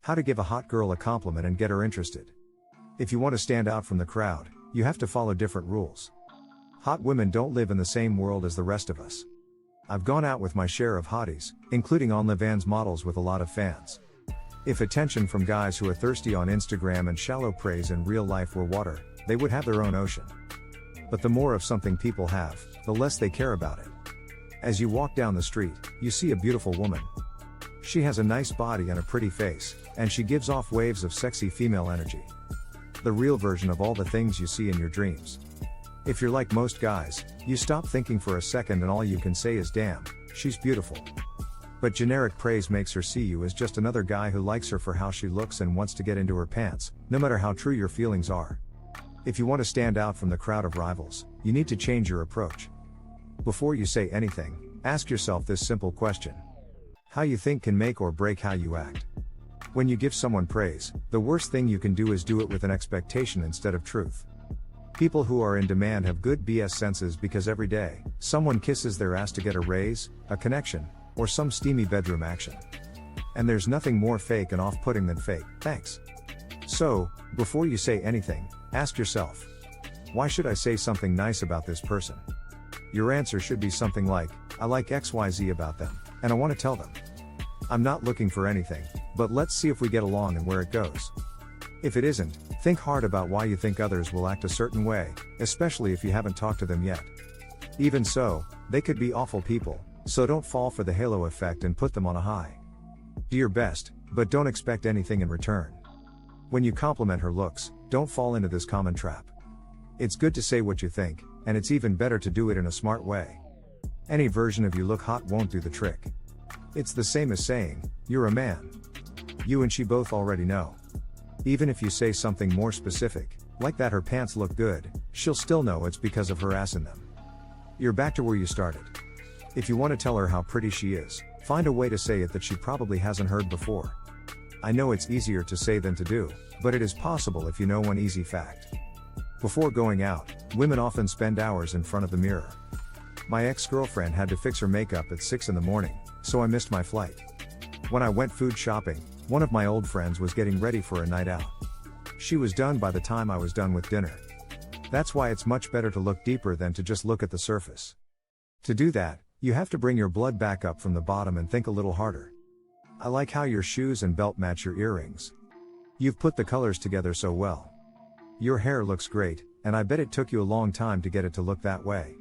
How to give a hot girl a compliment and get her interested. If you want to stand out from the crowd, you have to follow different rules. Hot women don't live in the same world as the rest of us. I've gone out with my share of hotties, including OnlyFans models with a lot of fans. If attention from guys who are thirsty on Instagram and shallow praise in real life were water, they would have their own ocean. But the more of something people have, the less they care about it. As you walk down the street, you see a beautiful woman. She has a nice body and a pretty face, and she gives off waves of sexy female energy. The real version of all the things you see in your dreams. If you're like most guys, you stop thinking for a second and all you can say is damn, she's beautiful. But generic praise makes her see you as just another guy who likes her for how she looks and wants to get into her pants, no matter how true your feelings are. If you want to stand out from the crowd of rivals, you need to change your approach. Before you say anything, ask yourself this simple question. How you think can make or break how you act. When you give someone praise, the worst thing you can do is do it with an expectation instead of truth. People who are in demand have good BS senses because every day, someone kisses their ass to get a raise, a connection, or some steamy bedroom action. And there's nothing more fake and off-putting than fake, thanks. So, before you say anything, ask yourself, why should I say something nice about this person? Your answer should be something like, I like XYZ about them, and I want to tell them. I'm not looking for anything, but let's see if we get along and where it goes. If it isn't, think hard about why you think others will act a certain way, especially if you haven't talked to them yet. Even so, they could be awful people, so don't fall for the halo effect and put them on a high. Do your best, but don't expect anything in return. When you compliment her looks, don't fall into this common trap. It's good to say what you think, and it's even better to do it in a smart way. Any version of you look hot won't do the trick. It's the same as saying, you're a man. You and she both already know. Even if you say something more specific, like that her pants look good, she'll still know it's because of her ass in them. You're back to where you started. If you want to tell her how pretty she is, find a way to say it that she probably hasn't heard before. I know it's easier to say than to do, but it is possible if you know one easy fact. Before going out, women often spend hours in front of the mirror. My ex-girlfriend had to fix her makeup at 6 in the morning, so I missed my flight. When I went food shopping, one of my old friends was getting ready for a night out. She was done by the time I was done with dinner. That's why it's much better to look deeper than to just look at the surface. To do that, you have to bring your blood back up from the bottom and think a little harder. I like how your shoes and belt match your earrings. You've put the colors together so well. Your hair looks great, and I bet it took you a long time to get it to look that way.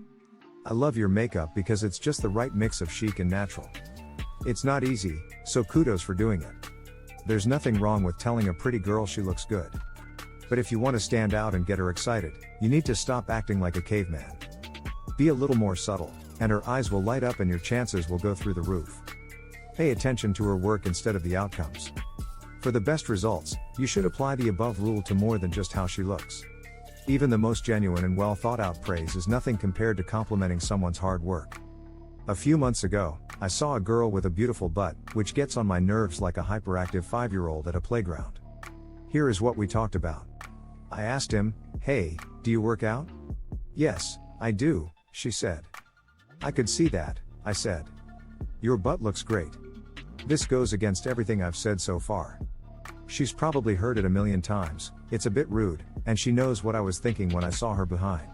I love your makeup because it's just the right mix of chic and natural. It's not easy, so kudos for doing it. There's nothing wrong with telling a pretty girl she looks good. But if you want to stand out and get her excited, you need to stop acting like a caveman. Be a little more subtle, and her eyes will light up and your chances will go through the roof. Pay attention to her work instead of the outcomes. For the best results, you should apply the above rule to more than just how she looks. Even the most genuine and well thought out praise is nothing compared to complimenting someone's hard work. A few months ago, I saw a girl with a beautiful butt, which gets on my nerves like a hyperactive 5-year-old at a playground. Here is what we talked about. I asked him, hey, do you work out? Yes, I do, she said. I could see that, I said. Your butt looks great. This goes against everything I've said so far. She's probably heard it a million times, it's a bit rude, and she knows what I was thinking when I saw her behind.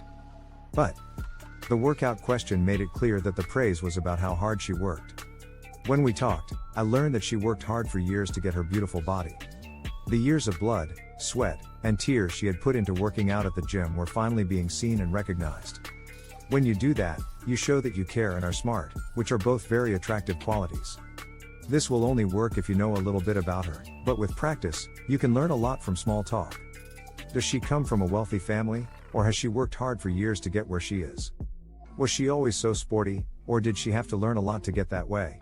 But the workout question made it clear that the praise was about how hard she worked. When we talked, I learned that she worked hard for years to get her beautiful body. The years of blood, sweat, and tears she had put into working out at the gym were finally being seen and recognized. When you do that, you show that you care and are smart, which are both very attractive qualities. This will only work if you know a little bit about her, but with practice, you can learn a lot from small talk. Does she come from a wealthy family, or has she worked hard for years to get where she is? Was she always so sporty, or did she have to learn a lot to get that way?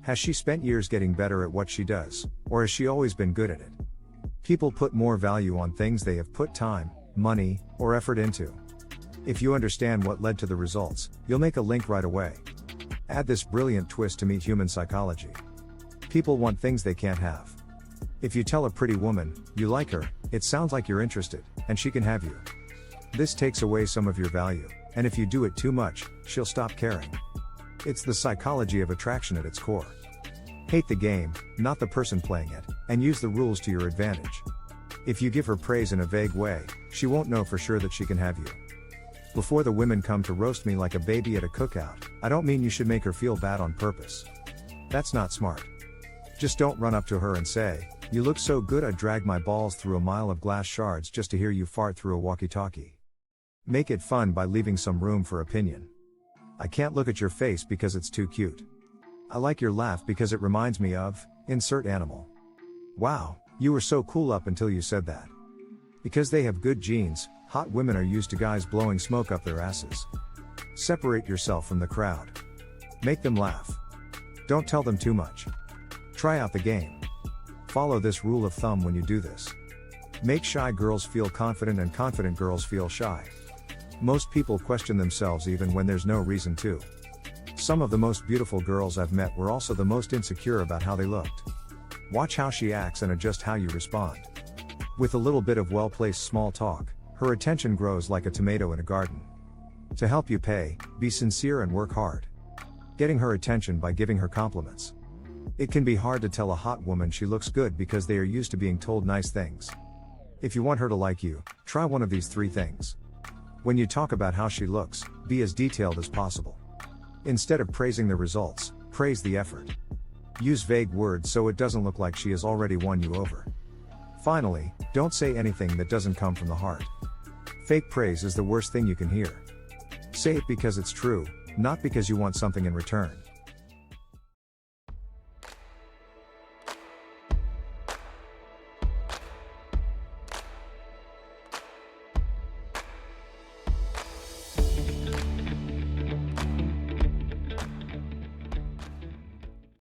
Has she spent years getting better at what she does, or has she always been good at it? People put more value on things they have put time, money, or effort into. If you understand what led to the results, you'll make a link right away. Add this brilliant twist to meet human psychology. People want things they can't have. If you tell a pretty woman, you like her, it sounds like you're interested, and she can have you. This takes away some of your value, and if you do it too much, she'll stop caring. It's the psychology of attraction at its core. Hate the game, not the person playing it, and use the rules to your advantage. If you give her praise in a vague way, she won't know for sure that she can have you. Before the women come to roast me like a baby at a cookout, I don't mean you should make her feel bad on purpose. That's not smart. Just don't run up to her and say, "You look so good I'd drag my balls through a mile of glass shards just to hear you fart through a walkie-talkie." Make it fun by leaving some room for opinion. "I can't look at your face because it's too cute. I like your laugh because it reminds me of, insert animal. Wow, you were so cool up until you said that." Because they have good genes, hot women are used to guys blowing smoke up their asses. Separate yourself from the crowd. Make them laugh. Don't tell them too much. Try out the game. Follow this rule of thumb when you do this. Make shy girls feel confident and confident girls feel shy. Most people question themselves even when there's no reason to. Some of the most beautiful girls I've met were also the most insecure about how they looked. Watch how she acts and adjust how you respond. With a little bit of well-placed small talk, her attention grows like a tomato in a garden. To help you pay, be sincere and work hard. Getting her attention by giving her compliments. It can be hard to tell a hot woman she looks good because they are used to being told nice things. If you want her to like you, try one of these 3 things. When you talk about how she looks, be as detailed as possible. Instead of praising the results, praise the effort. Use vague words so it doesn't look like she has already won you over. Finally, don't say anything that doesn't come from the heart. Fake praise is the worst thing you can hear. Say it because it's true, not because you want something in return.